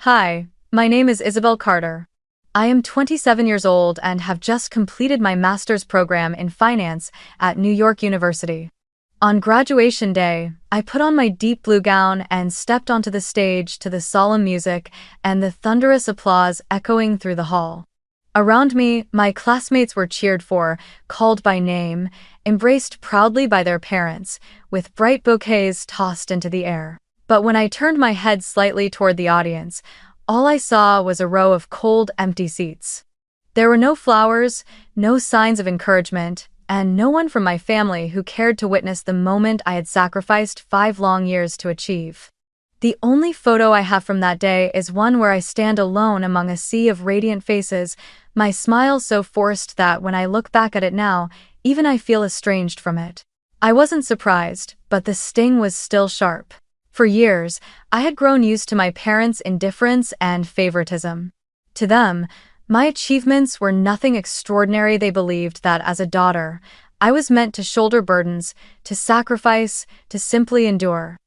Hi, my name is Isabel Carter. I am 27 years old and have just completed my master's program in finance at New York University. On graduation day, I put on my deep blue gown and stepped onto the stage to the solemn music and the thunderous applause echoing through the hall. Around me, my classmates were cheered for, called by name, embraced proudly by their parents, with bright bouquets tossed into the air. But when I turned my head slightly toward the audience, all I saw was a row of cold, empty seats. There were no flowers, no signs of encouragement, and no one from my family who cared to witness the moment I had sacrificed 5 long years to achieve. The only photo I have from that day is one where I stand alone among a sea of radiant faces, my smile so forced that when I look back at it now, even I feel estranged from it. I wasn't surprised, but the sting was still sharp. For years, I had grown used to my parents' indifference and favoritism. To them, my achievements were nothing extraordinary. They believed that as a daughter, I was meant to shoulder burdens, to sacrifice, to simply endure.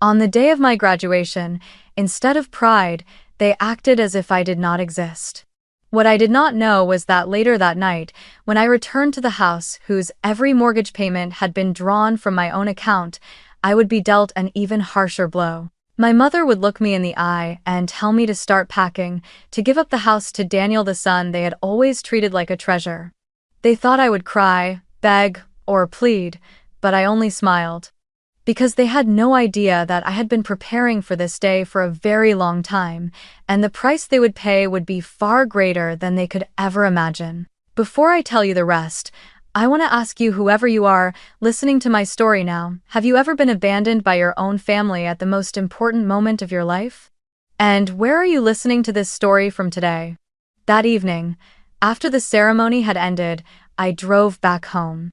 On the day of my graduation, instead of pride, they acted as if I did not exist. What I did not know was that later that night, when I returned to the house whose every mortgage payment had been drawn from my own account, I would be dealt an even harsher blow. My mother would look me in the eye and tell me to start packing, to give up the house to Daniel, the son they had always treated like a treasure. They thought I would cry, beg, or plead, but I only smiled. Because they had no idea that I had been preparing for this day for a very long time, and the price they would pay would be far greater than they could ever imagine. Before I tell you the rest, I want to ask you, whoever you are, listening to my story now, have you ever been abandoned by your own family at the most important moment of your life? And where are you listening to this story from today? That evening, after the ceremony had ended, I drove back home.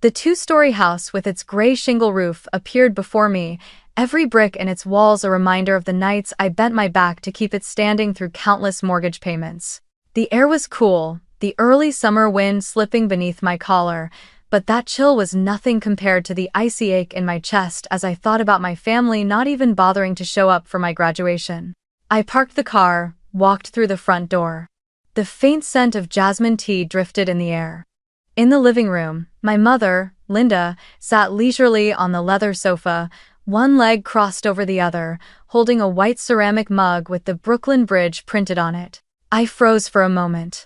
The 2-story house with its gray shingle roof appeared before me, every brick in its walls a reminder of the nights I bent my back to keep it standing through countless mortgage payments. The air was cool, the early summer wind slipping beneath my collar, but that chill was nothing compared to the icy ache in my chest as I thought about my family not even bothering to show up for my graduation. I parked the car, walked through the front door. The faint scent of jasmine tea drifted in the air. In the living room, my mother, Linda, sat leisurely on the leather sofa, one leg crossed over the other, holding a white ceramic mug with the Brooklyn Bridge printed on it. I froze for a moment.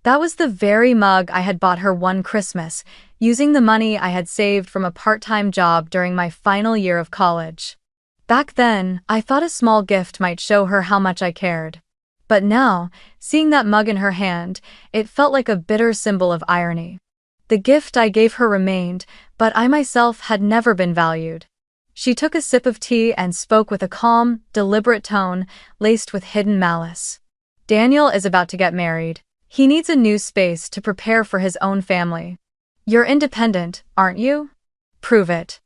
That was the very mug I had bought her one Christmas, using the money I had saved from a part-time job during my final year of college. Back then, I thought a small gift might show her how much I cared. But now, seeing that mug in her hand, it felt like a bitter symbol of irony. The gift I gave her remained, but I myself had never been valued. She took a sip of tea and spoke with a calm, deliberate tone, laced with hidden malice. Daniel is about to get married. He needs a new space to prepare for his own family. You're independent, aren't you? Prove it.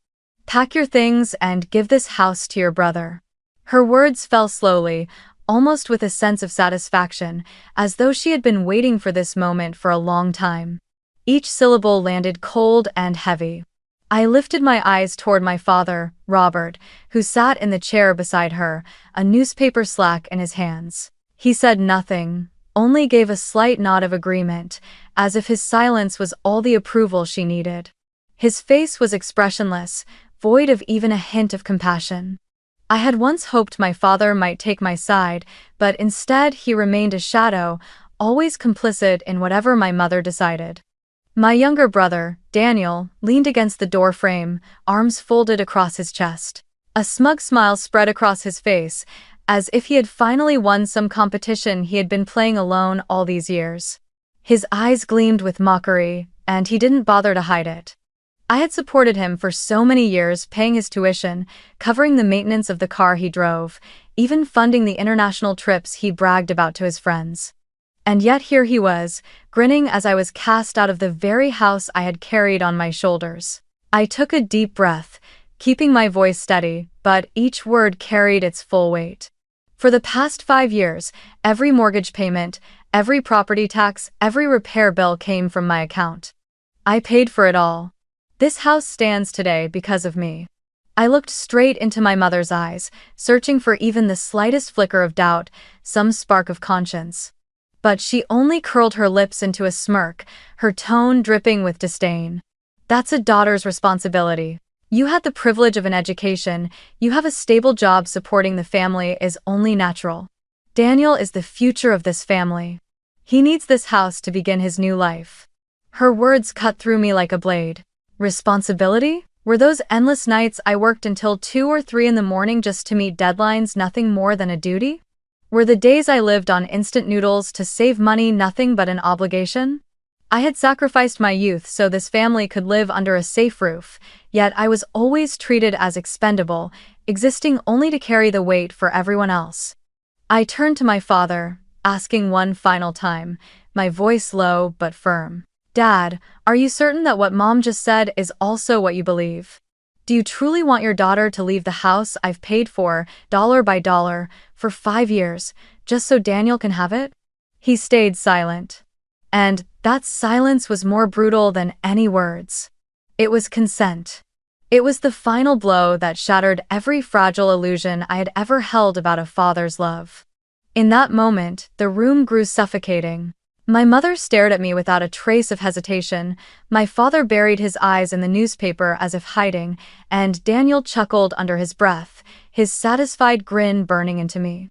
Pack your things and give this house to your brother. Her words fell slowly, almost with a sense of satisfaction, as though she had been waiting for this moment for a long time. Each syllable landed cold and heavy. I lifted my eyes toward my father, Robert, who sat in the chair beside her, a newspaper slack in his hands. He said nothing, only gave a slight nod of agreement, as if his silence was all the approval she needed. His face was expressionless, void of even a hint of compassion. I had once hoped my father might take my side, but instead he remained a shadow, always complicit in whatever my mother decided. My younger brother, Daniel, leaned against the door frame, arms folded across his chest. A smug smile spread across his face, as if he had finally won some competition he had been playing alone all these years. His eyes gleamed with mockery, and he didn't bother to hide it. I had supported him for so many years, paying his tuition, covering the maintenance of the car he drove, even funding the international trips he bragged about to his friends. And yet here he was, grinning as I was cast out of the very house I had carried on my shoulders. I took a deep breath, keeping my voice steady, but each word carried its full weight. For the past 5 years, every mortgage payment, every property tax, every repair bill came from my account. I paid for it all. This house stands today because of me. I looked straight into my mother's eyes, searching for even the slightest flicker of doubt, some spark of conscience. But she only curled her lips into a smirk, her tone dripping with disdain. That's a daughter's responsibility. You had the privilege of an education, you have a stable job, supporting the family is only natural. Daniel is the future of this family. He needs this house to begin his new life. Her words cut through me like a blade. Responsibility? Were those endless nights I worked until 2 or 3 in the morning just to meet deadlines nothing more than a duty? Were the days I lived on instant noodles to save money nothing but an obligation? I had sacrificed my youth so this family could live under a safe roof, yet I was always treated as expendable, existing only to carry the weight for everyone else. I turned to my father, asking one final time, my voice low but firm. Dad, are you certain that what Mom just said is also what you believe? Do you truly want your daughter to leave the house I've paid for, dollar by dollar, for 5 years, just so Daniel can have it? He stayed silent. And that silence was more brutal than any words. It was consent. It was the final blow that shattered every fragile illusion I had ever held about a father's love. In that moment, the room grew suffocating. My mother stared at me without a trace of hesitation, my father buried his eyes in the newspaper as if hiding, and Daniel chuckled under his breath, his satisfied grin burning into me.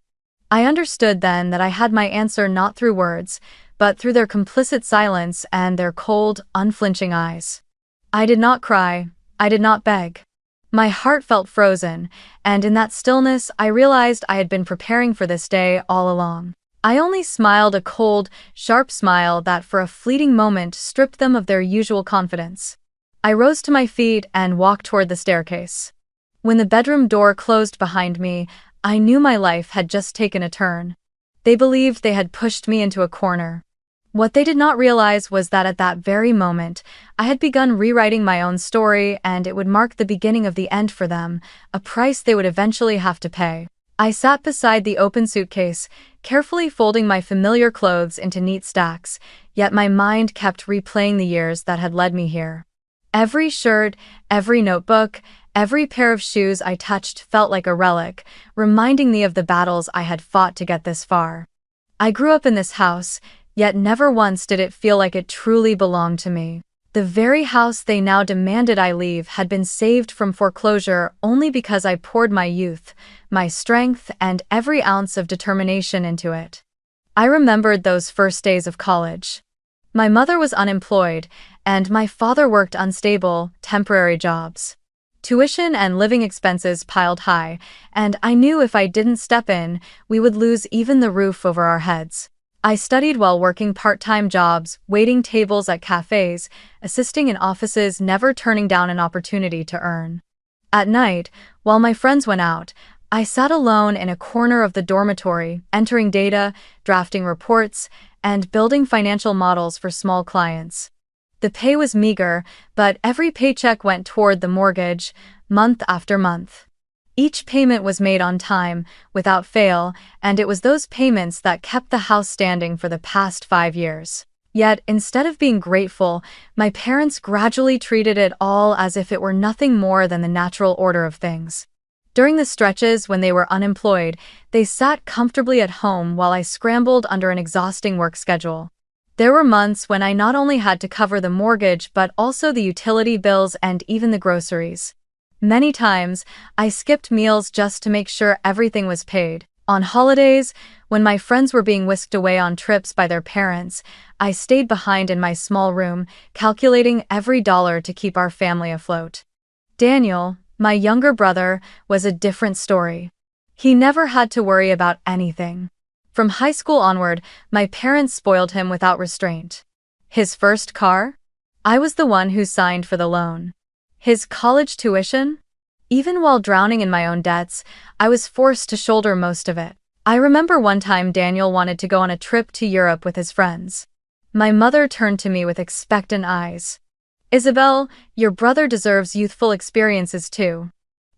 I understood then that I had my answer not through words, but through their complicit silence and their cold, unflinching eyes. I did not cry, I did not beg. My heart felt frozen, and in that stillness I realized I had been preparing for this day all along. I only smiled, a cold, sharp smile that for a fleeting moment stripped them of their usual confidence. I rose to my feet and walked toward the staircase. When the bedroom door closed behind me, I knew my life had just taken a turn. They believed they had pushed me into a corner. What they did not realize was that at that very moment, I had begun rewriting my own story, and it would mark the beginning of the end for them, a price they would eventually have to pay. I sat beside the open suitcase, carefully folding my familiar clothes into neat stacks, yet my mind kept replaying the years that had led me here. Every shirt, every notebook, every pair of shoes I touched felt like a relic, reminding me of the battles I had fought to get this far. I grew up in this house, yet never once did it feel like it truly belonged to me. The very house they now demanded I leave had been saved from foreclosure only because I poured my youth, my strength, and every ounce of determination into it. I remembered those first days of college. My mother was unemployed, and my father worked unstable, temporary jobs. Tuition and living expenses piled high, and I knew if I didn't step in, we would lose even the roof over our heads. I studied while working part-time jobs, waiting tables at cafes, assisting in offices, never turning down an opportunity to earn. At night, while my friends went out, I sat alone in a corner of the dormitory, entering data, drafting reports, and building financial models for small clients. The pay was meager, but every paycheck went toward the mortgage, month after month. Each payment was made on time, without fail, and it was those payments that kept the house standing for the past 5 years. Yet, instead of being grateful, my parents gradually treated it all as if it were nothing more than the natural order of things. During the stretches when they were unemployed, they sat comfortably at home while I scrambled under an exhausting work schedule. There were months when I not only had to cover the mortgage but also the utility bills and even the groceries. Many times, I skipped meals just to make sure everything was paid. On holidays, when my friends were being whisked away on trips by their parents, I stayed behind in my small room, calculating every dollar to keep our family afloat. Daniel, my younger brother, was a different story. He never had to worry about anything. From high school onward, my parents spoiled him without restraint. His first car? I was the one who signed for the loan. His college tuition? Even while drowning in my own debts, I was forced to shoulder most of it. I remember one time Daniel wanted to go on a trip to Europe with his friends. My mother turned to me with expectant eyes. "Isabel, your brother deserves youthful experiences too.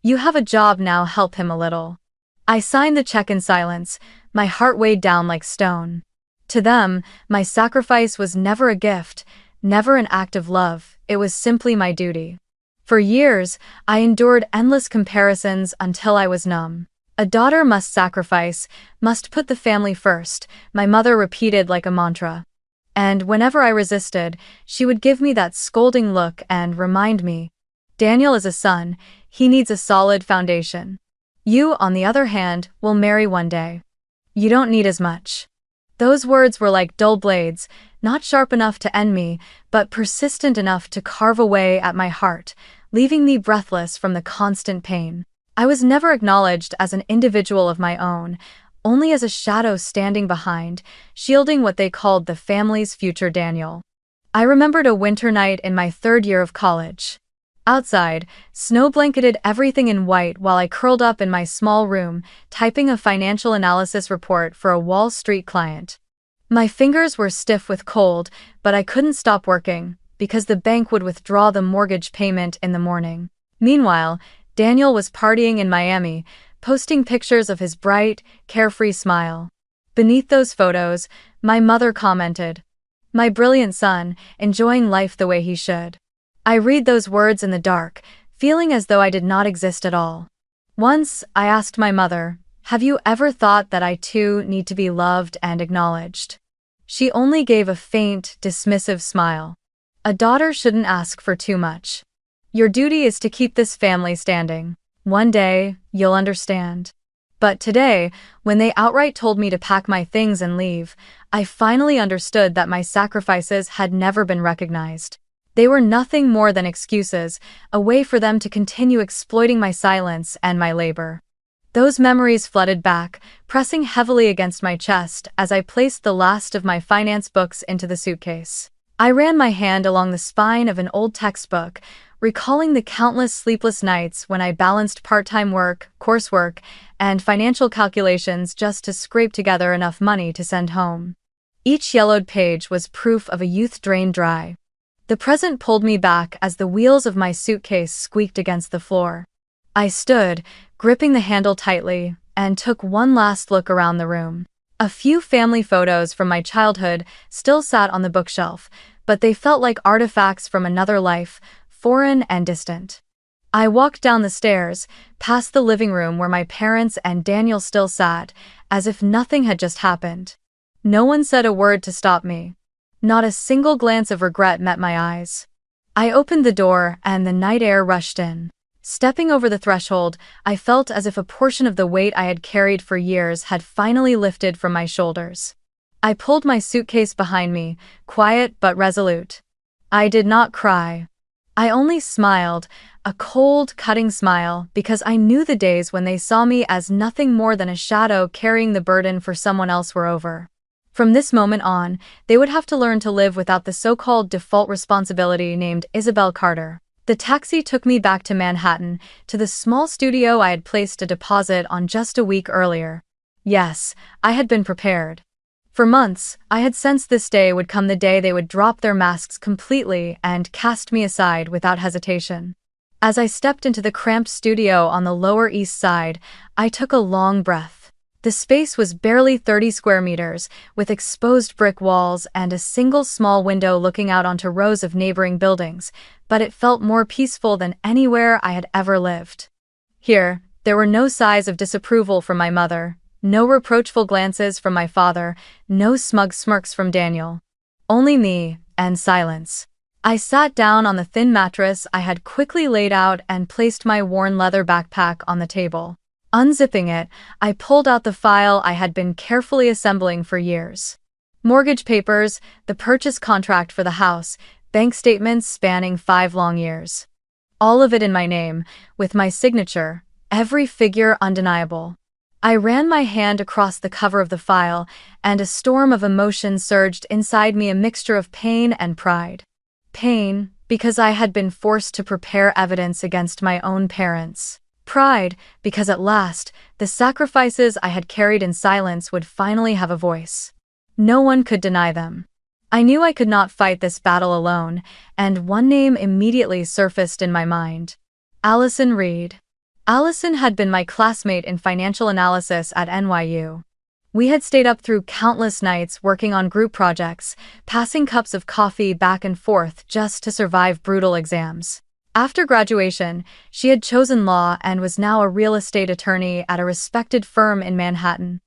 You have a job now, help him a little." I signed the check in silence, my heart weighed down like stone. To them, my sacrifice was never a gift, never an act of love, it was simply my duty. For years, I endured endless comparisons until I was numb. A daughter must sacrifice, must put the family first, my mother repeated like a mantra. And whenever I resisted, she would give me that scolding look and remind me, Daniel is a son, he needs a solid foundation. You, on the other hand, will marry one day. You don't need as much. Those words were like dull blades, not sharp enough to end me, but persistent enough to carve away at my heart, leaving me breathless from the constant pain. I was never acknowledged as an individual of my own, only as a shadow standing behind, shielding what they called the family's future Daniel. I remembered a winter night in my third year of college. Outside, snow blanketed everything in white while I curled up in my small room, typing a financial analysis report for a Wall Street client. My fingers were stiff with cold, but I couldn't stop working, because the bank would withdraw the mortgage payment in the morning. Meanwhile, Daniel was partying in Miami, posting pictures of his bright, carefree smile. Beneath those photos, my mother commented, "My brilliant son, enjoying life the way he should." I read those words in the dark, feeling as though I did not exist at all. Once, I asked my mother, "Have you ever thought that I too need to be loved and acknowledged?" She only gave a faint, dismissive smile. A daughter shouldn't ask for too much. Your duty is to keep this family standing. One day, you'll understand. But today, when they outright told me to pack my things and leave, I finally understood that my sacrifices had never been recognized. They were nothing more than excuses, a way for them to continue exploiting my silence and my labor. Those memories flooded back, pressing heavily against my chest as I placed the last of my finance books into the suitcase. I ran my hand along the spine of an old textbook, recalling the countless sleepless nights when I balanced part-time work, coursework, and financial calculations just to scrape together enough money to send home. Each yellowed page was proof of a youth drained dry. The present pulled me back as the wheels of my suitcase squeaked against the floor. I stood, gripping the handle tightly, and took one last look around the room. A few family photos from my childhood still sat on the bookshelf, but they felt like artifacts from another life, foreign and distant. I walked down the stairs, past the living room where my parents and Daniel still sat, as if nothing had just happened. No one said a word to stop me. Not a single glance of regret met my eyes. I opened the door and the night air rushed in. Stepping over the threshold, I felt as if a portion of the weight I had carried for years had finally lifted from my shoulders. I pulled my suitcase behind me, quiet but resolute. I did not cry. I only smiled, a cold, cutting smile, because I knew the days when they saw me as nothing more than a shadow carrying the burden for someone else were over. From this moment on, they would have to learn to live without the so-called default responsibility named Isabel Carter. The taxi took me back to Manhattan, to the small studio I had placed a deposit on just a week earlier. Yes, I had been prepared. For months, I had sensed this day would come, the day they would drop their masks completely and cast me aside without hesitation. As I stepped into the cramped studio on the Lower East Side, I took a long breath. The space was barely 30 square meters, with exposed brick walls and a single small window looking out onto rows of neighboring buildings, but it felt more peaceful than anywhere I had ever lived. Here, there were no sighs of disapproval from my mother, no reproachful glances from my father, no smug smirks from Daniel. Only me, and silence. I sat down on the thin mattress I had quickly laid out and placed my worn leather backpack on the table. Unzipping it, I pulled out the file I had been carefully assembling for years. Mortgage papers, the purchase contract for the house, bank statements spanning 5 long years. All of it in my name, with my signature, every figure undeniable. I ran my hand across the cover of the file, and a storm of emotion surged inside me, a mixture of pain and pride. Pain, because I had been forced to prepare evidence against my own parents. Pride, because at last, the sacrifices I had carried in silence would finally have a voice. No one could deny them. I knew I could not fight this battle alone, and one name immediately surfaced in my mind. Allison Reed. Allison had been my classmate in financial analysis at NYU. We had stayed up through countless nights working on group projects, passing cups of coffee back and forth just to survive brutal exams. After graduation, she had chosen law and was now a real estate attorney at a respected firm in Manhattan.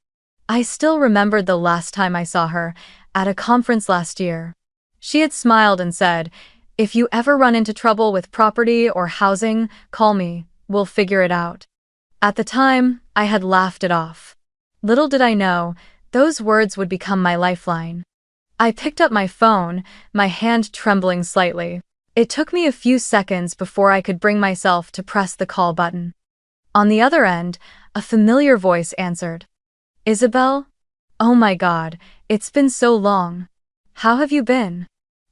I still remembered the last time I saw her, at a conference last year. She had smiled and said, "If you ever run into trouble with property or housing, call me, we'll figure it out." At the time, I had laughed it off. Little did I know, those words would become my lifeline. I picked up my phone, my hand trembling slightly. It took me a few seconds before I could bring myself to press the call button. On the other end, a familiar voice answered. "Isabel? Oh my God, it's been so long. How have you been?"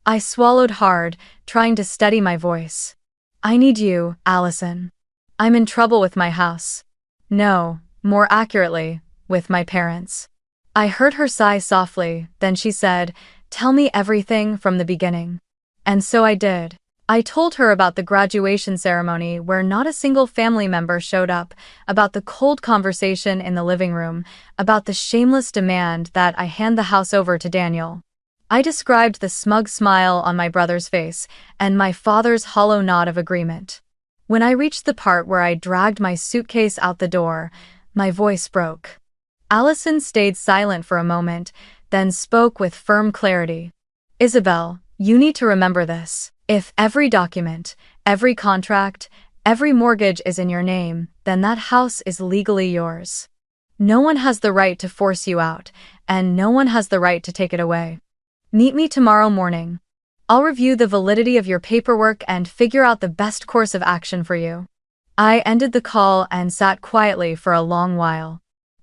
I swallowed hard, trying to steady my voice. "I need you, Allison. I'm in trouble with my house. No, more accurately, with my parents." I heard her sigh softly, then she said, "Tell me everything from the beginning." And so I did. I told her about the graduation ceremony where not a single family member showed up, about the cold conversation in the living room, about the shameless demand that I hand the house over to Daniel. I described the smug smile on my brother's face and my father's hollow nod of agreement. When I reached the part where I dragged my suitcase out the door, my voice broke. Allison stayed silent for a moment, then spoke with firm clarity. "Isabel, you need to remember this. If every document, every contract, every mortgage is in your name, then that house is legally yours. No one has the right to force you out, and no one has the right to take it away. Meet me tomorrow morning. I'll review the validity of your paperwork and figure out the best course of action for you." I ended the call and sat quietly for a long while.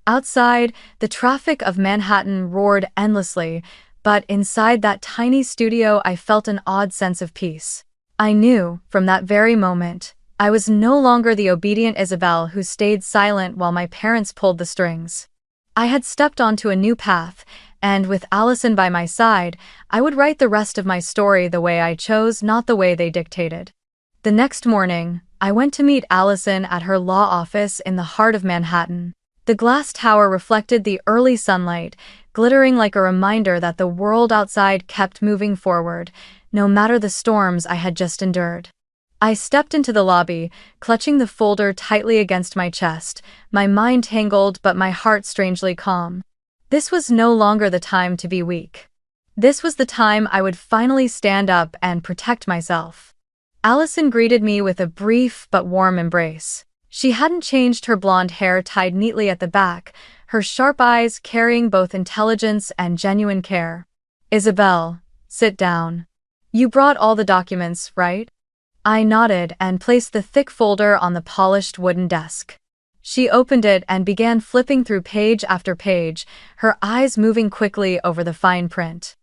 Outside, the traffic of Manhattan roared endlessly, but inside that tiny studio I felt an odd sense of peace. I knew, from that very moment, I was no longer the obedient Isabel who stayed silent while my parents pulled the strings. I had stepped onto a new path, and with Allison by my side, I would write the rest of my story the way I chose, not the way they dictated. The next morning, I went to meet Allison at her law office in the heart of Manhattan. The glass tower reflected the early sunlight, glittering like a reminder that the world outside kept moving forward, no matter the storms I had just endured. I stepped into the lobby, clutching the folder tightly against my chest, my mind tangled but my heart strangely calm. This was no longer the time to be weak. This was the time I would finally stand up and protect myself. Allison greeted me with a brief but warm embrace. She hadn't changed, her blonde hair tied neatly at the back, her sharp eyes carrying both intelligence and genuine care. "Isabel, sit down. You brought all the documents, right?" I nodded and placed the thick folder on the polished wooden desk. She opened it and began flipping through page after page, her eyes moving quickly over the fine print.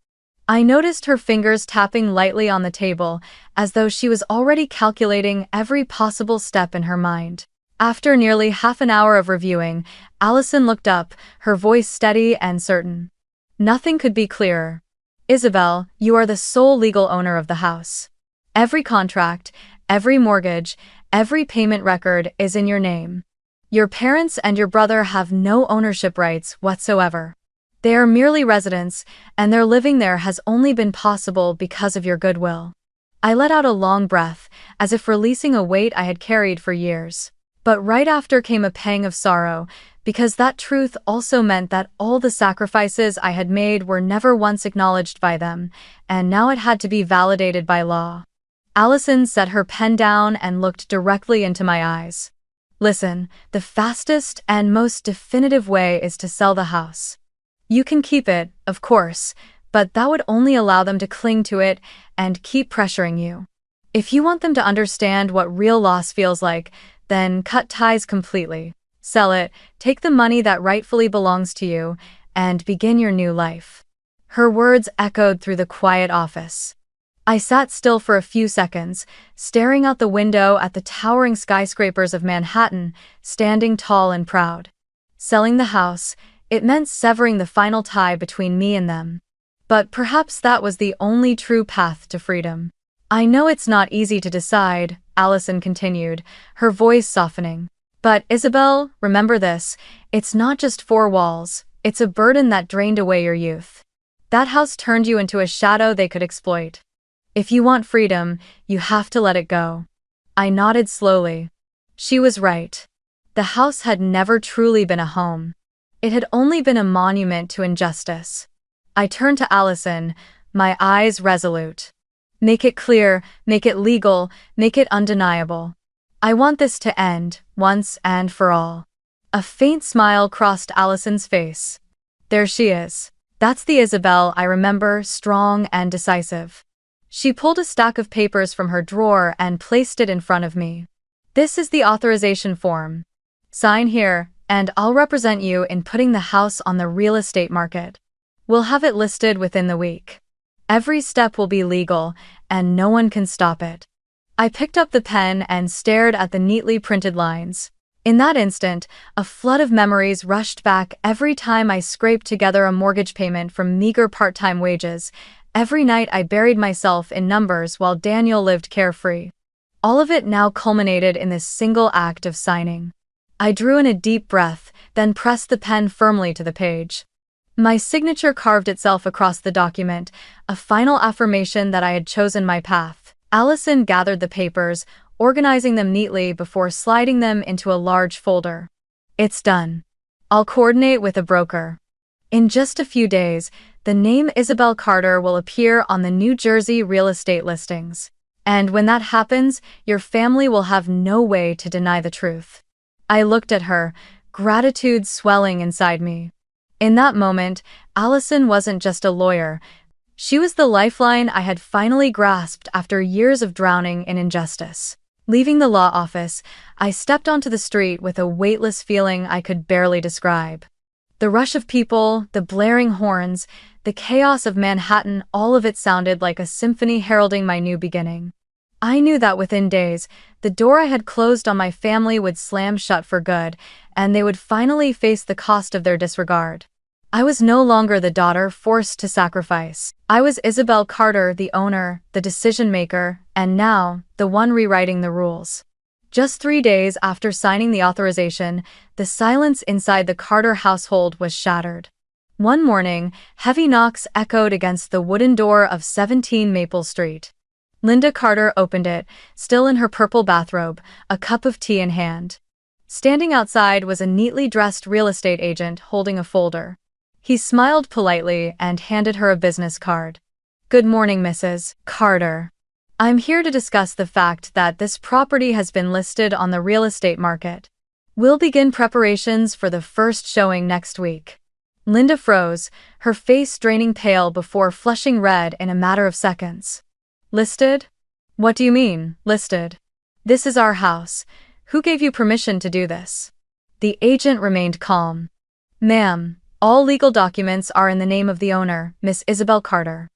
I noticed her fingers tapping lightly on the table, as though she was already calculating every possible step in her mind. After nearly half an hour of reviewing, Allison looked up, her voice steady and certain. "Nothing could be clearer. Isabel, you are the sole legal owner of the house. Every contract, every mortgage, every payment record is in your name. Your parents and your brother have no ownership rights whatsoever. They are merely residents, and their living there has only been possible because of your goodwill." I let out a long breath, as if releasing a weight I had carried for years. But right after came a pang of sorrow, because that truth also meant that all the sacrifices I had made were never once acknowledged by them, and now it had to be validated by law. Allison set her pen down and looked directly into my eyes. "Listen, the fastest and most definitive way is to sell the house. You can keep it, of course, but that would only allow them to cling to it and keep pressuring you. If you want them to understand what real loss feels like, then cut ties completely. Sell it, take the money that rightfully belongs to you, and begin your new life." Her words echoed through the quiet office. I sat still for a few seconds, staring out the window at the towering skyscrapers of Manhattan, standing tall and proud. Selling the house, it meant severing the final tie between me and them. But perhaps that was the only true path to freedom. "I know it's not easy to decide," Allison continued, her voice softening. "But Isabel, remember this, it's not just four walls, it's a burden that drained away your youth. That house turned you into a shadow they could exploit. If you want freedom, you have to let it go. I nodded slowly. She was right. The house had never truly been a home. It had only been a monument to injustice. I turned to Allison, my eyes resolute. Make it clear, make it legal, make it undeniable. I want this to end, once and for all. A faint smile crossed Allison's face. There she is. That's the Isabel I remember, strong and decisive. She pulled a stack of papers from her drawer and placed it in front of me. This is the authorization form. Sign here, and I'll represent you in putting the house on the real estate market. We'll have it listed within the week. Every step will be legal, and no one can stop it. I picked up the pen and stared at the neatly printed lines. In that instant, a flood of memories rushed back every time I scraped together a mortgage payment from meager part-time wages. Every night I buried myself in numbers while Daniel lived carefree. All of it now culminated in this single act of signing. I drew in a deep breath, then pressed the pen firmly to the page. My signature carved itself across the document, a final affirmation that I had chosen my path. Allison gathered the papers, organizing them neatly before sliding them into a large folder. It's done. I'll coordinate with a broker. In just a few days, the name Isabel Carter will appear on the New Jersey real estate listings. And when that happens, your family will have no way to deny the truth. I looked at her, gratitude swelling inside me. In that moment, Allison wasn't just a lawyer. She was the lifeline I had finally grasped after years of drowning in injustice. Leaving the law office, I stepped onto the street with a weightless feeling I could barely describe. The rush of people, the blaring horns, the chaos of Manhattan, all of it sounded like a symphony heralding my new beginning. I knew that within days, the door I had closed on my family would slam shut for good, and they would finally face the cost of their disregard. I was no longer the daughter forced to sacrifice. I was Isabel Carter, the owner, the decision-maker, and now, the one rewriting the rules. Just 3 days after signing the authorization, the silence inside the Carter household was shattered. One morning, heavy knocks echoed against the wooden door of 17 Maple Street. Linda Carter opened it, still in her purple bathrobe, a cup of tea in hand. Standing outside was a neatly dressed real estate agent holding a folder. He smiled politely and handed her a business card. Good morning, Mrs. Carter. I'm here to discuss the fact that this property has been listed on the real estate market. We'll begin preparations for the first showing next week. Linda froze, her face draining pale before flushing red in a matter of seconds. Listed? What do you mean, listed? This is our house. Who gave you permission to do this? The agent remained calm. Ma'am, all legal documents are in the name of the owner, Miss Isabel Carter.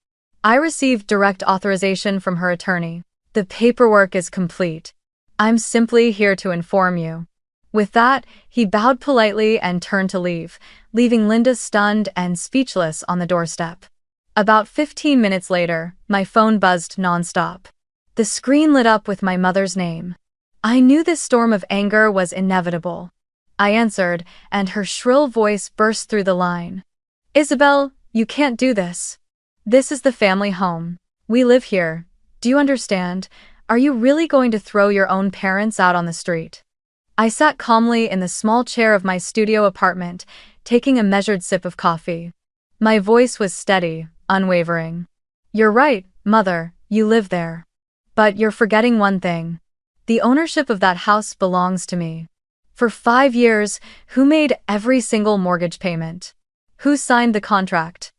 I received direct authorization from her attorney. The paperwork is complete. I'm simply here to inform you. With that, he bowed politely and turned to leave, leaving Linda stunned and speechless on the doorstep. About 15 minutes later, my phone buzzed nonstop. The screen lit up with my mother's name. I knew this storm of anger was inevitable. I answered, and her shrill voice burst through the line. Isabel, you can't do this. This is the family home. We live here. Do you understand? Are you really going to throw your own parents out on the street? I sat calmly in the small chair of my studio apartment, taking a measured sip of coffee. My voice was steady, unwavering. You're right, Mother, you live there. But you're forgetting one thing. The ownership of that house belongs to me. For 5 years, who made every single mortgage payment? Who signed the contract?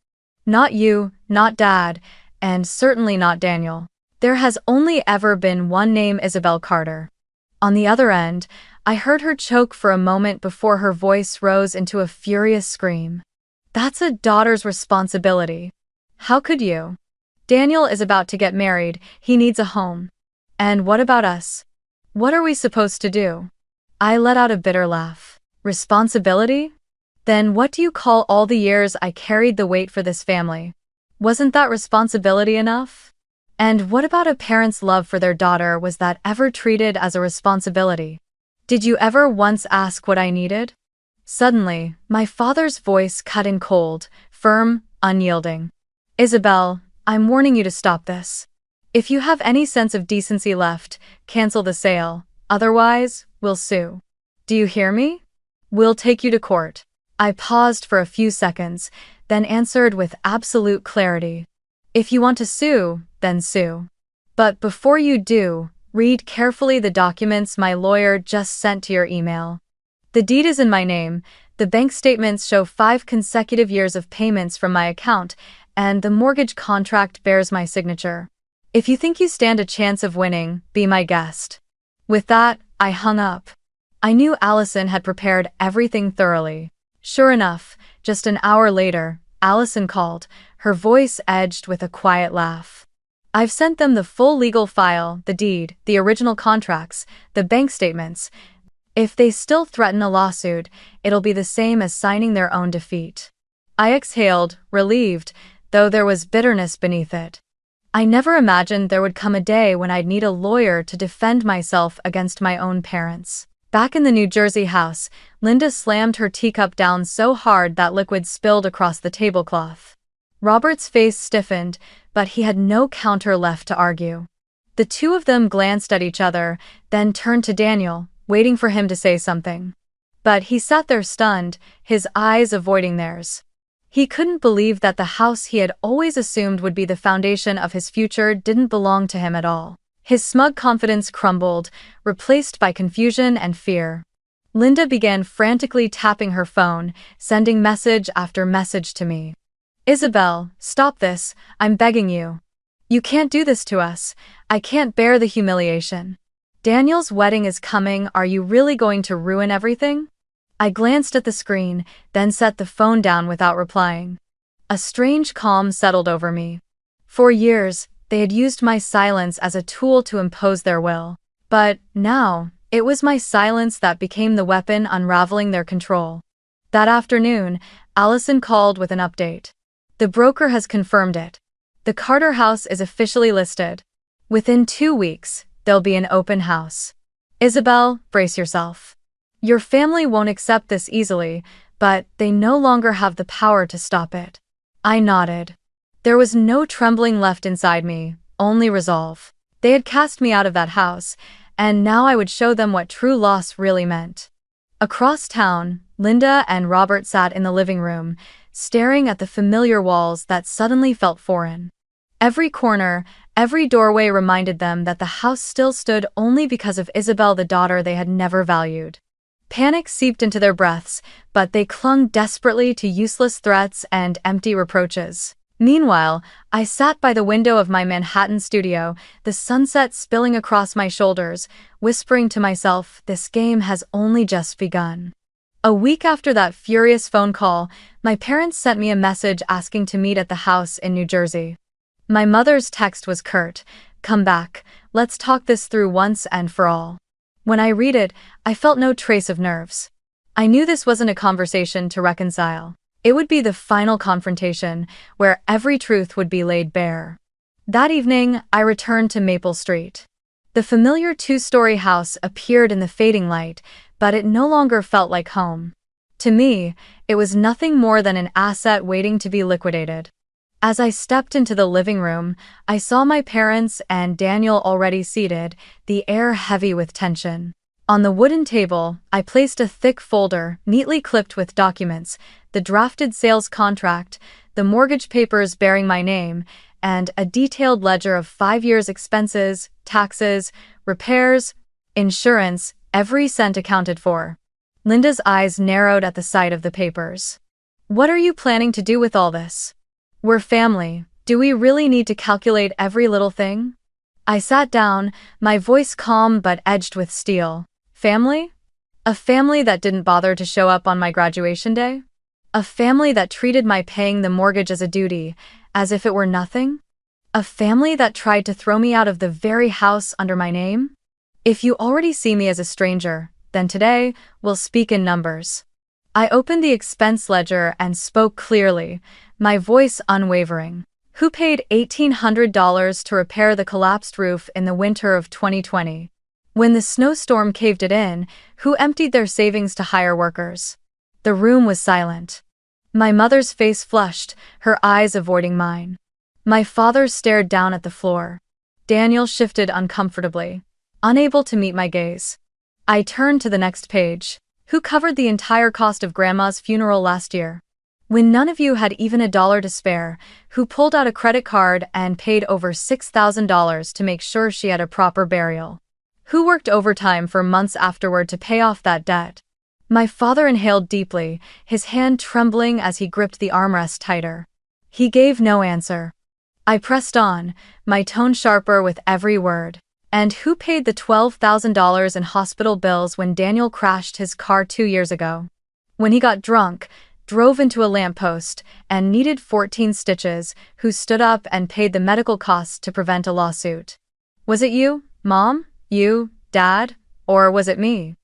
Not you, not Dad, and certainly not Daniel. There has only ever been one name, Isabel Carter. On the other end, I heard her choke for a moment before her voice rose into a furious scream. That's a daughter's responsibility. How could you? Daniel is about to get married, he needs a home. And what about us? What are we supposed to do? I let out a bitter laugh. Responsibility? Then what do you call all the years I carried the weight for this family? Wasn't that responsibility enough? And what about a parent's love for their daughter? Was that ever treated as a responsibility? Did you ever once ask what I needed? Suddenly, my father's voice cut in cold, firm, unyielding. Isabel, I'm warning you to stop this. If you have any sense of decency left, cancel the sale. Otherwise, we'll sue. Do you hear me? We'll take you to court. I paused for a few seconds, then answered with absolute clarity. If you want to sue, then sue. But before you do, read carefully the documents my lawyer just sent to your email. The deed is in my name, the bank statements show 5 consecutive years of payments from my account, and the mortgage contract bears my signature. If you think you stand a chance of winning, be my guest. With that, I hung up. I knew Allison had prepared everything thoroughly. Sure enough, just an hour later, Allison called, her voice edged with a quiet laugh. I've sent them the full legal file, the deed, the original contracts, the bank statements. If they still threaten a lawsuit, it'll be the same as signing their own defeat. I exhaled, relieved, though there was bitterness beneath it. I never imagined there would come a day when I'd need a lawyer to defend myself against my own parents. Back in the New Jersey house, Linda slammed her teacup down so hard that liquid spilled across the tablecloth. Robert's face stiffened, but he had no counter left to argue. The two of them glanced at each other, then turned to Daniel, waiting for him to say something. But he sat there stunned, his eyes avoiding theirs. He couldn't believe that the house he had always assumed would be the foundation of his future didn't belong to him at all. His smug confidence crumbled, replaced by confusion and fear. Linda began frantically tapping her phone, sending message after message to me. Isabel, stop this, I'm begging you. You can't do this to us. I can't bear the humiliation. Daniel's wedding is coming, are you really going to ruin everything? I glanced at the screen, then set the phone down without replying. A strange calm settled over me. For years, they had used my silence as a tool to impose their will. But now, it was my silence that became the weapon unraveling their control. That afternoon, Allison called with an update. The broker has confirmed it. The Carter house is officially listed. Within 2 weeks, there'll be an open house. Isabel, brace yourself. Your family won't accept this easily, but they no longer have the power to stop it. I nodded. There was no trembling left inside me, only resolve. They had cast me out of that house, and now I would show them what true loss really meant. Across town, Linda and Robert sat in the living room, staring at the familiar walls that suddenly felt foreign. Every corner, every doorway reminded them that the house still stood only because of Isabel, the daughter they had never valued. Panic seeped into their breaths, but they clung desperately to useless threats and empty reproaches. Meanwhile, I sat by the window of my Manhattan studio, the sunset spilling across my shoulders, whispering to myself, this game has only just begun. A week after that furious phone call, my parents sent me a message asking to meet at the house in New Jersey. My mother's text was curt, "Come back, let's talk this through once and for all." When I read it, I felt no trace of nerves. I knew this wasn't a conversation to reconcile. It would be the final confrontation, where every truth would be laid bare. That evening, I returned to Maple Street. The familiar 2-story house appeared in the fading light, but it no longer felt like home. To me, it was nothing more than an asset waiting to be liquidated. As I stepped into the living room, I saw my parents and Daniel already seated, the air heavy with tension. On the wooden table, I placed a thick folder, neatly clipped with documents, the drafted sales contract, the mortgage papers bearing my name, and a detailed ledger of 5 years' expenses, taxes, repairs, insurance, every cent accounted for. Linda's eyes narrowed at the sight of the papers. What are you planning to do with all this? We're family. Do we really need to calculate every little thing? I sat down, my voice calm but edged with steel. Family? A family that didn't bother to show up on my graduation day? A family that treated my paying the mortgage as a duty, as if it were nothing? A family that tried to throw me out of the very house under my name? If you already see me as a stranger, then today, we'll speak in numbers. I opened the expense ledger and spoke clearly, my voice unwavering. Who paid $1,800 to repair the collapsed roof in the winter of 2020? When the snowstorm caved it in, who emptied their savings to hire workers? The room was silent. My mother's face flushed, her eyes avoiding mine. My father stared down at the floor. Daniel shifted uncomfortably, unable to meet my gaze. I turned to the next page. Who covered the entire cost of Grandma's funeral last year? When none of you had even $1 to spare, who pulled out a credit card and paid over $6,000 to make sure she had a proper burial? Who worked overtime for months afterward to pay off that debt? My father inhaled deeply, his hand trembling as he gripped the armrest tighter. He gave no answer. I pressed on, my tone sharper with every word. And who paid the $12,000 in hospital bills when Daniel crashed his car 2 years ago? When he got drunk, drove into a lamppost, and needed 14 stitches, who stood up and paid the medical costs to prevent a lawsuit? Was it you, Mom? You, Dad? Or was it me?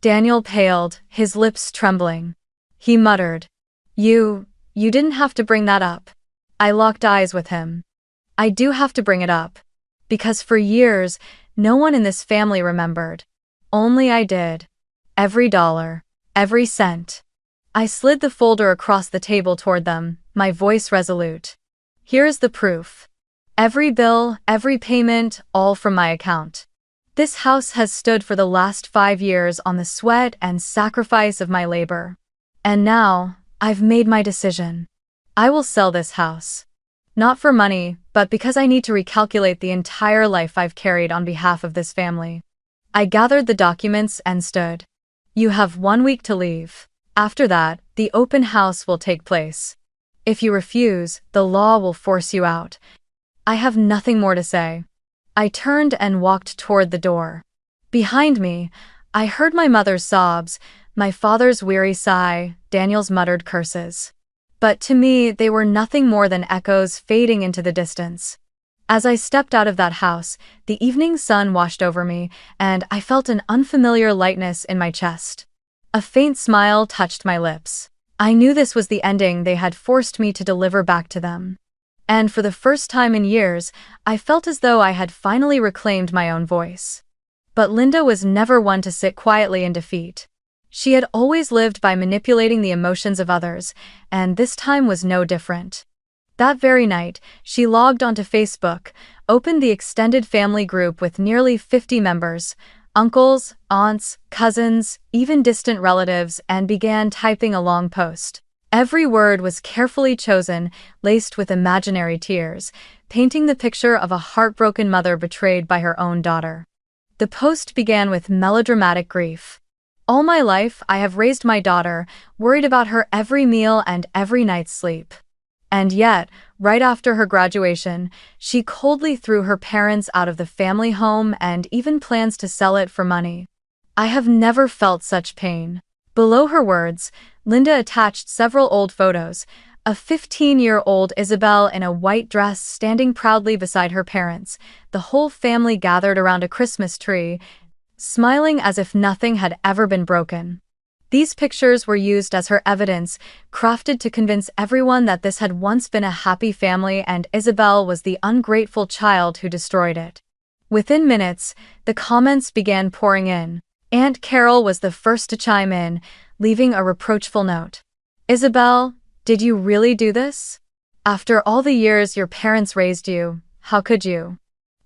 Daniel paled, his lips trembling. He muttered, You didn't have to bring that up." I locked eyes with him. "I do have to bring it up. Because for years, no one in this family remembered. Only I did. Every dollar. Every cent." I slid the folder across the table toward them, my voice resolute. "Here is the proof. Every bill, every payment, all from my account. This house has stood for the last 5 years on the sweat and sacrifice of my labor. And now, I've made my decision. I will sell this house. Not for money, but because I need to recalculate the entire life I've carried on behalf of this family." I gathered the documents and stood. "You have 1 week to leave. After that, the open house will take place. If you refuse, the law will force you out." I have nothing more to say. I turned and walked toward the door. Behind me, I heard my mother's sobs, my father's weary sigh, Daniel's muttered curses. But to me, they were nothing more than echoes fading into the distance. As I stepped out of that house, the evening sun washed over me, and I felt an unfamiliar lightness in my chest. A faint smile touched my lips. I knew this was the ending they had forced me to deliver back to them. And for the first time in years, I felt as though I had finally reclaimed my own voice. But Linda was never one to sit quietly in defeat. She had always lived by manipulating the emotions of others, and this time was no different. That very night, she logged onto Facebook, opened the extended family group with nearly 50 members, uncles, aunts, cousins, even distant relatives, and began typing a long post. Every word was carefully chosen, laced with imaginary tears, painting the picture of a heartbroken mother betrayed by her own daughter. The post began with melodramatic grief. "All my life, I have raised my daughter, worried about her every meal and every night's sleep. And yet, right after her graduation, she coldly threw her parents out of the family home and even plans to sell it for money. I have never felt such pain." Below her words, Linda attached several old photos, a 15-year-old Isabel in a white dress standing proudly beside her parents, the whole family gathered around a Christmas tree, smiling as if nothing had ever been broken. These pictures were used as her evidence, crafted to convince everyone that this had once been a happy family and Isabel was the ungrateful child who destroyed it. Within minutes, the comments began pouring in. Aunt Carol was the first to chime in, leaving a reproachful note. "Isabel, did you really do this? After all the years your parents raised you, how could you?"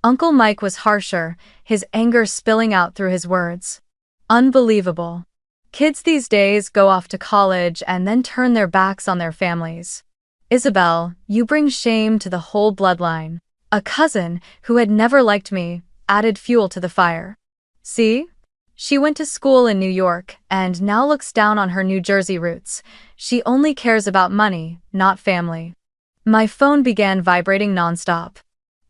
Uncle Mike was harsher, his anger spilling out through his words. "Unbelievable. Kids these days go off to college and then turn their backs on their families. Isabel, you bring shame to the whole bloodline." A cousin, who had never liked me, added fuel to the fire. "See? She went to school in New York and now looks down on her New Jersey roots. She only cares about money, not family." My phone began vibrating nonstop.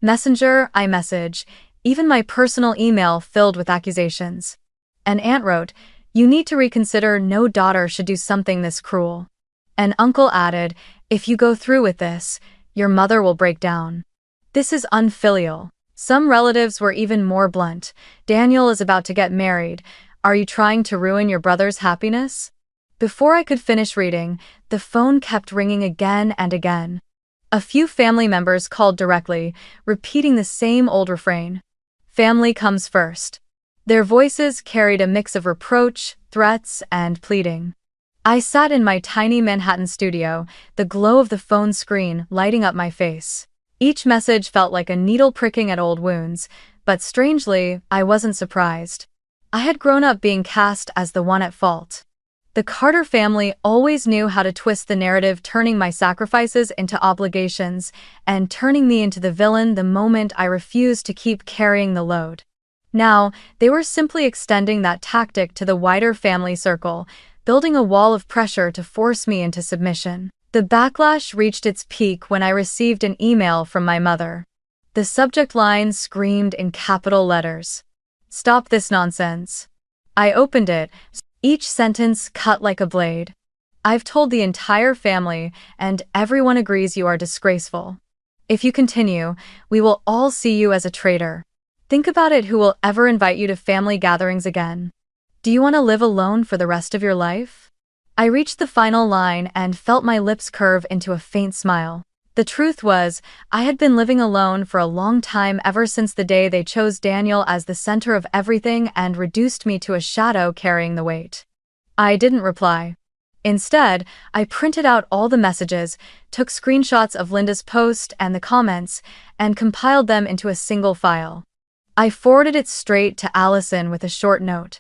Messenger, iMessage, even my personal email filled with accusations. An aunt wrote, "You need to reconsider. No daughter should do something this cruel." An uncle added, "If you go through with this, your mother will break down." This is unfilial. Some relatives were even more blunt. "Daniel is about to get married. Are you trying to ruin your brother's happiness?" Before I could finish reading, the phone kept ringing again and again. A few family members called directly, repeating the same old refrain. "Family comes first." Their voices carried a mix of reproach, threats, and pleading. I sat in my tiny Manhattan studio, the glow of the phone screen lighting up my face. Each message felt like a needle pricking at old wounds, but strangely, I wasn't surprised. I had grown up being cast as the one at fault. The Carter family always knew how to twist the narrative, turning my sacrifices into obligations and turning me into the villain the moment I refused to keep carrying the load. Now, they were simply extending that tactic to the wider family circle, building a wall of pressure to force me into submission. The backlash reached its peak when I received an email from my mother. The subject line screamed in capital letters, "Stop this nonsense." I opened it, each sentence cut like a blade. "I've told the entire family, and everyone agrees you are disgraceful. If you continue, we will all see you as a traitor. Think about it, who will ever invite you to family gatherings again? Do you want to live alone for the rest of your life?" I reached the final line and felt my lips curve into a faint smile. The truth was, I had been living alone for a long time, ever since the day they chose Daniel as the center of everything and reduced me to a shadow carrying the weight. I didn't reply. Instead, I printed out all the messages, took screenshots of Linda's post and the comments, and compiled them into a single file. I forwarded it straight to Allison with a short note.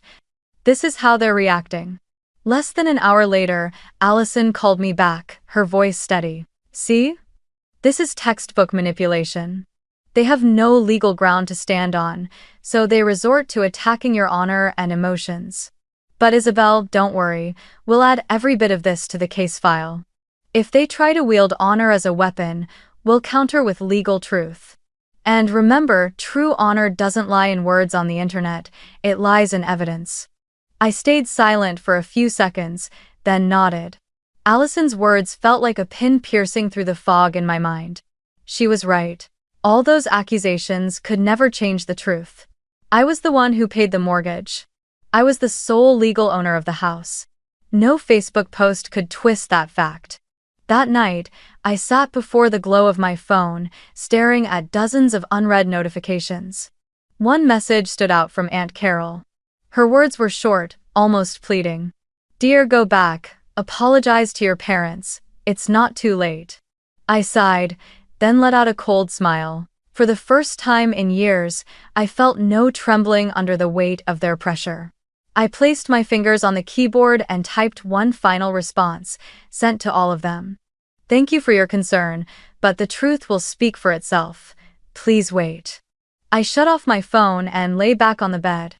"This is how they're reacting." Less than an hour later, Allison called me back, her voice steady. "See? This is textbook manipulation. They have no legal ground to stand on, so they resort to attacking your honor and emotions. But Isabel, don't worry, we'll add every bit of this to the case file. If they try to wield honor as a weapon, we'll counter with legal truth. And remember, true honor doesn't lie in words on the internet, it lies in evidence." I stayed silent for a few seconds, then nodded. Allison's words felt like a pin piercing through the fog in my mind. She was right. All those accusations could never change the truth. I was the one who paid the mortgage. I was the sole legal owner of the house. No Facebook post could twist that fact. That night, I sat before the glow of my phone, staring at dozens of unread notifications. One message stood out from Aunt Carol. Her words were short, almost pleading. "Dear, go back, apologize to your parents, it's not too late." I sighed, then let out a cold smile. For the first time in years, I felt no trembling under the weight of their pressure. I placed my fingers on the keyboard and typed one final response, sent to all of them. "Thank you for your concern, but the truth will speak for itself. Please wait." I shut off my phone and lay back on the bed.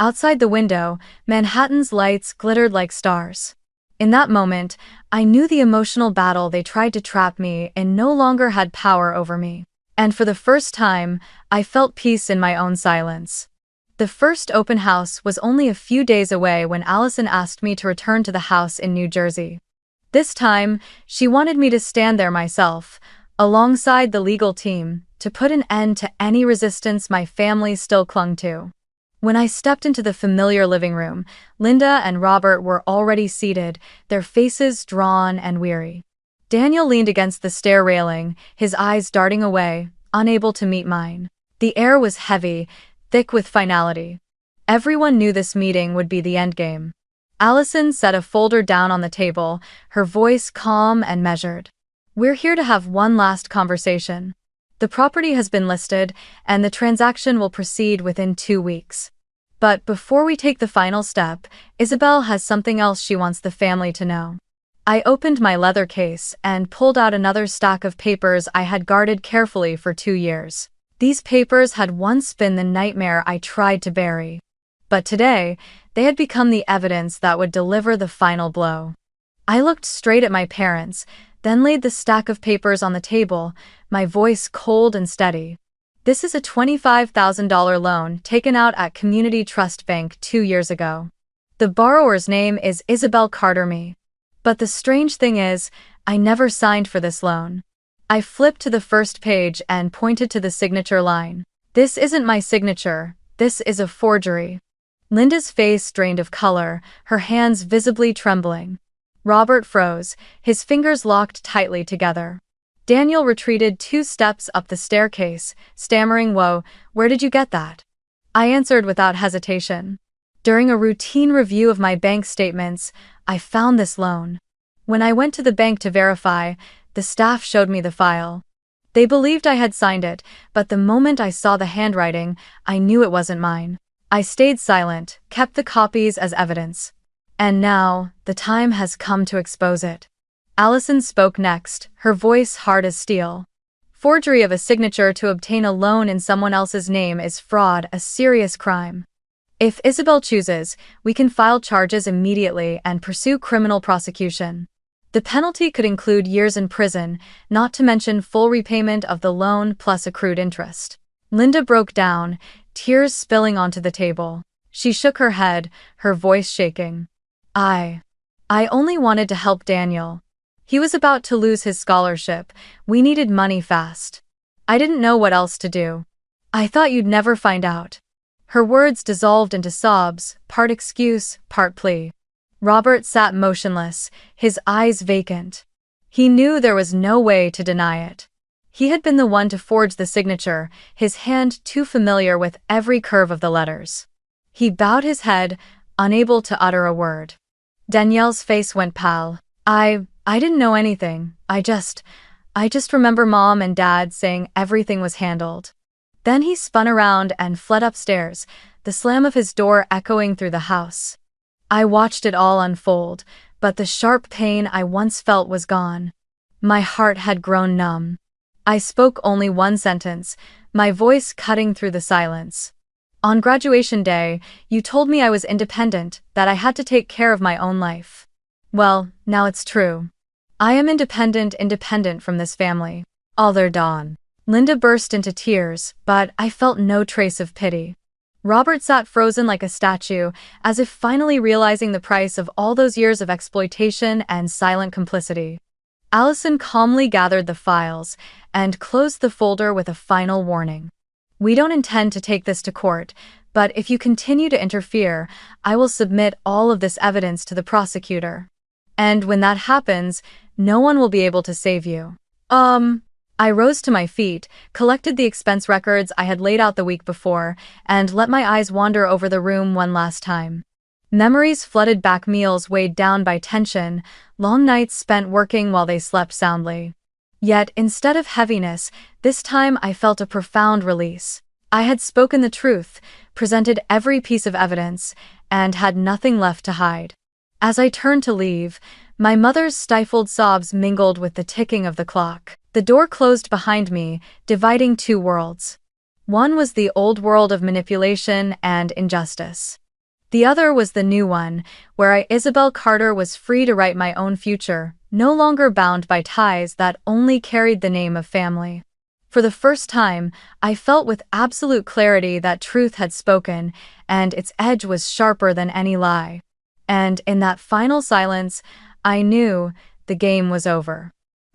Outside the window, Manhattan's lights glittered like stars. In that moment, I knew the emotional battle they tried to trap me in no longer had power over me. And for the first time, I felt peace in my own silence. The first open house was only a few days away when Allison asked me to return to the house in New Jersey. This time, she wanted me to stand there myself, alongside the legal team, to put an end to any resistance my family still clung to. When I stepped into the familiar living room, Linda and Robert were already seated, their faces drawn and weary. Daniel leaned against the stair railing, his eyes darting away, unable to meet mine. The air was heavy, thick with finality. Everyone knew this meeting would be the endgame. Allison set a folder down on the table, her voice calm and measured. "We're here to have one last conversation. The property has been listed, and the transaction will proceed within 2 weeks. But before we take the final step, Isabel has something else she wants the family to know." I opened my leather case and pulled out another stack of papers I had guarded carefully for 2 years. These papers had once been the nightmare I tried to bury. But today, they had become the evidence that would deliver the final blow. I looked straight at my parents, then laid the stack of papers on the table, my voice cold and steady. "This is a $25,000 loan taken out at Community Trust Bank 2 years ago. The borrower's name is Isabel Carter Me. But the strange thing is, I never signed for this loan." I flipped to the first page and pointed to the signature line. "This isn't my signature, this is a forgery." Linda's face drained of color, her hands visibly trembling. Robert froze, his fingers locked tightly together. Daniel retreated 2 steps up the staircase, stammering, "Whoa, where did you get that?" I answered without hesitation. "During a routine review of my bank statements, I found this loan. When I went to the bank to verify, the staff showed me the file." They believed I had signed it, but the moment I saw the handwriting, I knew it wasn't mine. I stayed silent, kept the copies as evidence. And now, the time has come to expose it. Allison spoke next, her voice hard as steel. Forgery of a signature to obtain a loan in someone else's name is fraud, a serious crime. If Isabel chooses, we can file charges immediately and pursue criminal prosecution. The penalty could include years in prison, not to mention full repayment of the loan plus accrued interest. Linda broke down, tears spilling onto the table. She shook her head, her voice shaking. I only wanted to help Daniel. He was about to lose his scholarship. We needed money fast. I didn't know what else to do. I thought you'd never find out. Her words dissolved into sobs, part excuse, part plea. Robert sat motionless, his eyes vacant. He knew there was no way to deny it. He had been the one to forge the signature, his hand too familiar with every curve of the letters. He bowed his head, unable to utter a word. Danielle's face went pale. I didn't know anything. I just remember Mom and Dad saying everything was handled. Then he spun around and fled upstairs, the slam of his door echoing through the house. I watched it all unfold, but the sharp pain I once felt was gone. My heart had grown numb. I spoke only one sentence, my voice cutting through the silence. On graduation day, you told me I was independent, that I had to take care of my own life. Well, now it's true. I am independent from this family. Other Dawn. Linda burst into tears, but I felt no trace of pity. Robert sat frozen like a statue, as if finally realizing the price of all those years of exploitation and silent complicity. Allison calmly gathered the files and closed the folder with a final warning. We don't intend to take this to court, but if you continue to interfere, I will submit all of this evidence to the prosecutor. And when that happens, no one will be able to save you. I rose to my feet, collected the expense records I had laid out the week before, and let my eyes wander over the room one last time. Memories flooded back, meals weighed down by tension, long nights spent working while they slept soundly. Yet, instead of heaviness, this time I felt a profound release. I had spoken the truth, presented every piece of evidence, and had nothing left to hide. As I turned to leave, my mother's stifled sobs mingled with the ticking of the clock. The door closed behind me, dividing two worlds. One was the old world of manipulation and injustice. The other was the new one, where Isabel Carter was free to write my own future, no longer bound by ties that only carried the name of family. For the first time, I felt with absolute clarity that truth had spoken, and its edge was sharper than any lie. And in that final silence, I knew the game was over.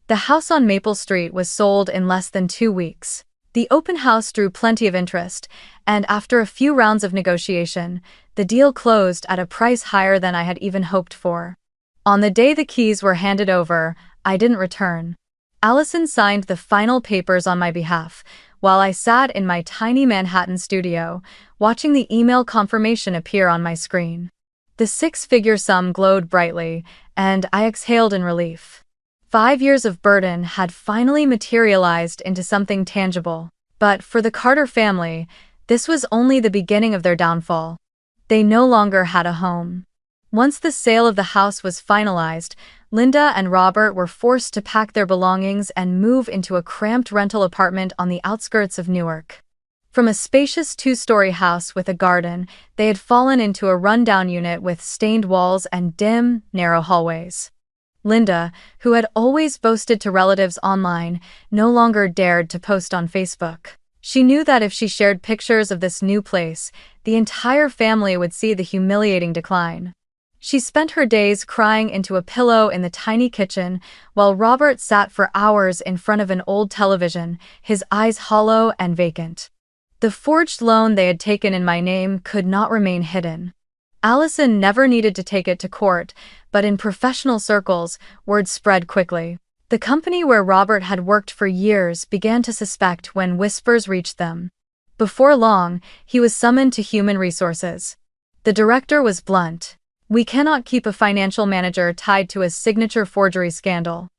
The house on Maple Street was sold in less than 2 weeks. The open house drew plenty of interest, and after a few rounds of negotiation, the deal closed at a price higher than I had even hoped for. On the day the keys were handed over, I didn't return. Allison signed the final papers on my behalf, while I sat in my tiny Manhattan studio, watching the email confirmation appear on my screen. The 6-figure sum glowed brightly, and I exhaled in relief. 5 years of burden had finally materialized into something tangible. But for the Carter family, this was only the beginning of their downfall. They no longer had a home. Once the sale of the house was finalized, Linda and Robert were forced to pack their belongings and move into a cramped rental apartment on the outskirts of Newark. From a spacious 2-story house with a garden, they had fallen into a rundown unit with stained walls and dim, narrow hallways. Linda, who had always boasted to relatives online, no longer dared to post on Facebook. She knew that if she shared pictures of this new place, the entire family would see the humiliating decline. She spent her days crying into a pillow in the tiny kitchen, while Robert sat for hours in front of an old television, his eyes hollow and vacant. The forged loan they had taken in my name could not remain hidden. Allison never needed to take it to court, but in professional circles, word spread quickly. The company where Robert had worked for years began to suspect when whispers reached them. Before long, he was summoned to human resources. The director was blunt. "We cannot keep a financial manager tied to a signature forgery scandal."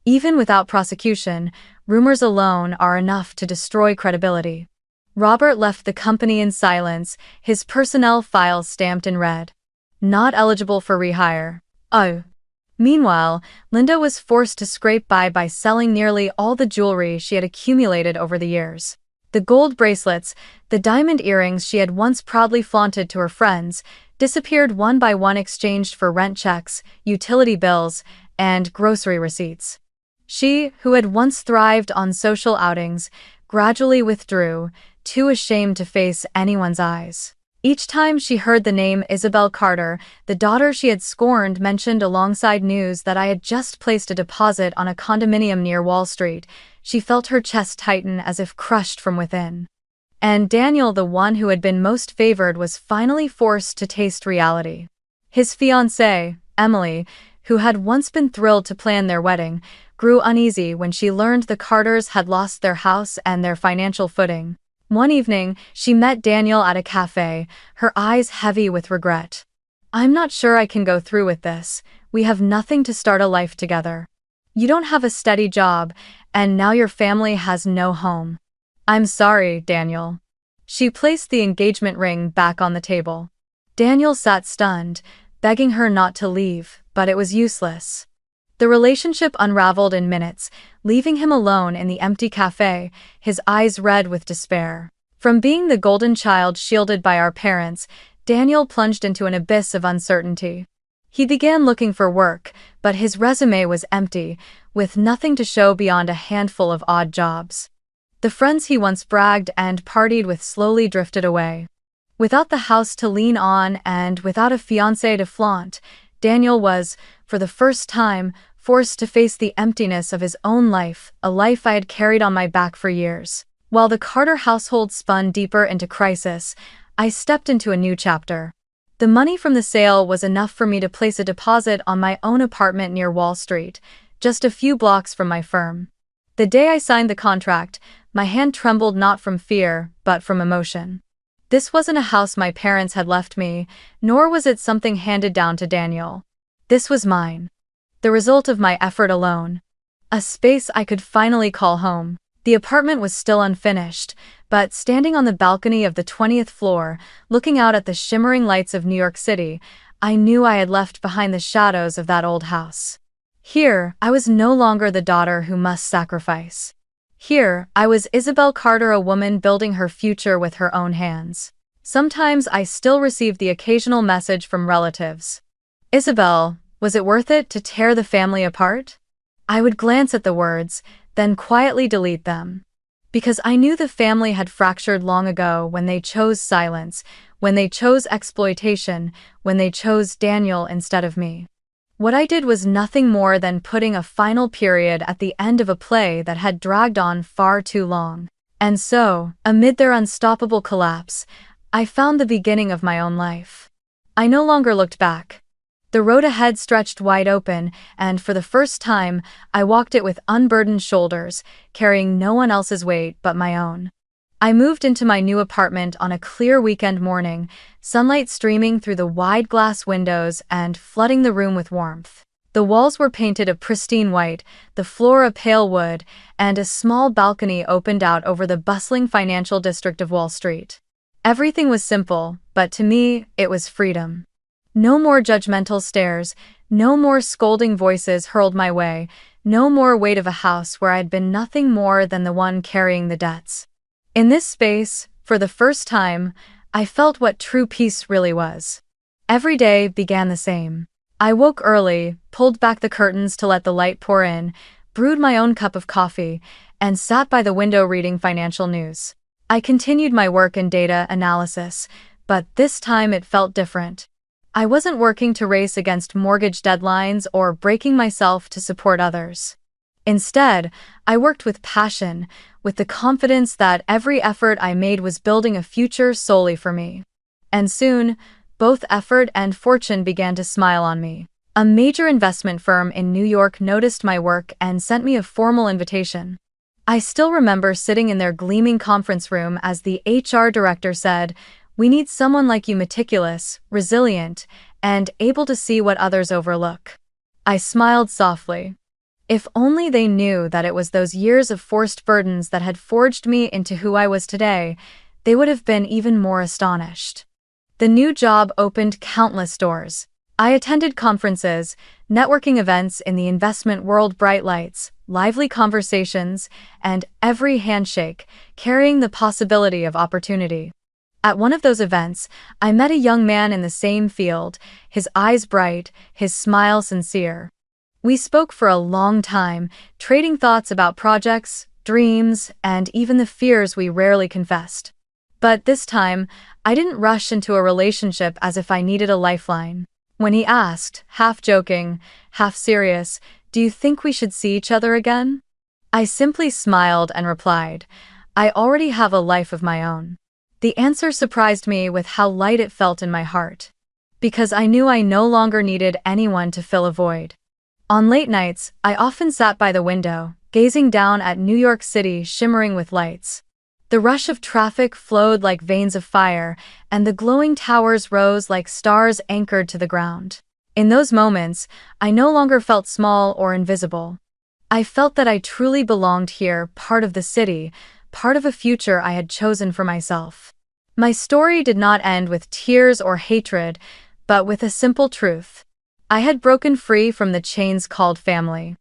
Even without prosecution, rumors alone are enough to destroy credibility. Robert left the company in silence, his personnel files stamped in red. Not eligible for rehire. Oh. Meanwhile, Linda was forced to scrape by selling nearly all the jewelry she had accumulated over the years. The gold bracelets, the diamond earrings she had once proudly flaunted to her friends, disappeared one by one, exchanged for rent checks, utility bills, and grocery receipts. She, who had once thrived on social outings, gradually withdrew, too ashamed to face anyone's eyes. Each time she heard the name Isabel Carter, the daughter she had scorned, mentioned alongside news that I had just placed a deposit on a condominium near Wall Street, she felt her chest tighten as if crushed from within. And Daniel, the one who had been most favored, was finally forced to taste reality. His fiancée, Emily, who had once been thrilled to plan their wedding, grew uneasy when she learned the Carters had lost their house and their financial footing. One evening, she met Daniel at a cafe, her eyes heavy with regret. "I'm not sure I can go through with this. We have nothing to start a life together. You don't have a steady job, and now your family has no home." "I'm sorry, Daniel." She placed the engagement ring back on the table. Daniel sat stunned, begging her not to leave, but it was useless. The relationship unraveled in minutes, leaving him alone in the empty cafe, his eyes red with despair. From being the golden child shielded by our parents, Daniel plunged into an abyss of uncertainty. He began looking for work, but his resume was empty, with nothing to show beyond a handful of odd jobs. The friends he once bragged and partied with slowly drifted away. Without the house to lean on and without a fiancé to flaunt, Daniel was, for the first time, forced to face the emptiness of his own life, a life I had carried on my back for years. While the Carter household spun deeper into crisis, I stepped into a new chapter. The money from the sale was enough for me to place a deposit on my own apartment near Wall Street, just a few blocks from my firm. The day I signed the contract, my hand trembled not from fear, but from emotion. This wasn't a house my parents had left me, nor was it something handed down to Daniel. This was mine. The result of my effort alone. A space I could finally call home. The apartment was still unfinished, but standing on the balcony of the 20th floor, looking out at the shimmering lights of New York City, I knew I had left behind the shadows of that old house. Here, I was no longer the daughter who must sacrifice. Here, I was Isabel Carter, a woman building her future with her own hands. Sometimes I still received the occasional message from relatives. "Isabel, was it worth it to tear the family apart?" I would glance at the words, then quietly delete them. Because I knew the family had fractured long ago when they chose silence, when they chose exploitation, when they chose Daniel instead of me. What I did was nothing more than putting a final period at the end of a play that had dragged on far too long. And so, amid their unstoppable collapse, I found the beginning of my own life. I no longer looked back. The road ahead stretched wide open, and for the first time, I walked it with unburdened shoulders, carrying no one else's weight but my own. I moved into my new apartment on a clear weekend morning, sunlight streaming through the wide glass windows and flooding the room with warmth. The walls were painted a pristine white, the floor a pale wood, and a small balcony opened out over the bustling financial district of Wall Street. Everything was simple, but to me, it was freedom. No more judgmental stares, no more scolding voices hurled my way, no more weight of a house where I had been nothing more than the one carrying the debts. In this space, for the first time, I felt what true peace really was. Every day began the same. I woke early, pulled back the curtains to let the light pour in, brewed my own cup of coffee, and sat by the window reading financial news. I continued my work in data analysis, but this time it felt different. I wasn't working to race against mortgage deadlines or breaking myself to support others. Instead, I worked with passion, with the confidence that every effort I made was building a future solely for me. And soon, both effort and fortune began to smile on me. A major investment firm in New York noticed my work and sent me a formal invitation. I still remember sitting in their gleaming conference room as the HR director said, "We need someone like you, meticulous, resilient, and able to see what others overlook." I smiled softly. If only they knew that it was those years of forced burdens that had forged me into who I was today, they would have been even more astonished. The new job opened countless doors. I attended conferences, networking events in the investment world, bright lights, lively conversations, and every handshake carrying the possibility of opportunity. At one of those events, I met a young man in the same field, his eyes bright, his smile sincere. We spoke for a long time, trading thoughts about projects, dreams, and even the fears we rarely confessed. But this time, I didn't rush into a relationship as if I needed a lifeline. When he asked, half joking, half serious, "Do you think we should see each other again?" I simply smiled and replied, "I already have a life of my own." The answer surprised me with how light it felt in my heart. Because I knew I no longer needed anyone to fill a void. On late nights, I often sat by the window, gazing down at New York City shimmering with lights. The rush of traffic flowed like veins of fire, and the glowing towers rose like stars anchored to the ground. In those moments, I no longer felt small or invisible. I felt that I truly belonged here, part of the city, part of a future I had chosen for myself. My story did not end with tears or hatred, but with a simple truth. I had broken free from the chains called family.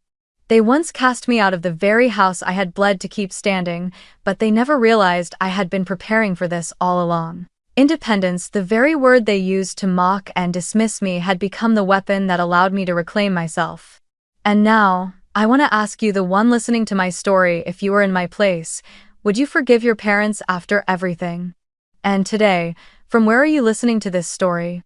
They once cast me out of the very house I had bled to keep standing, but they never realized I had been preparing for this all along. Independence, the very word they used to mock and dismiss me, had become the weapon that allowed me to reclaim myself. And now, I want to ask you, the one listening to my story, if you were in my place, would you forgive your parents after everything? And today, from where are you listening to this story?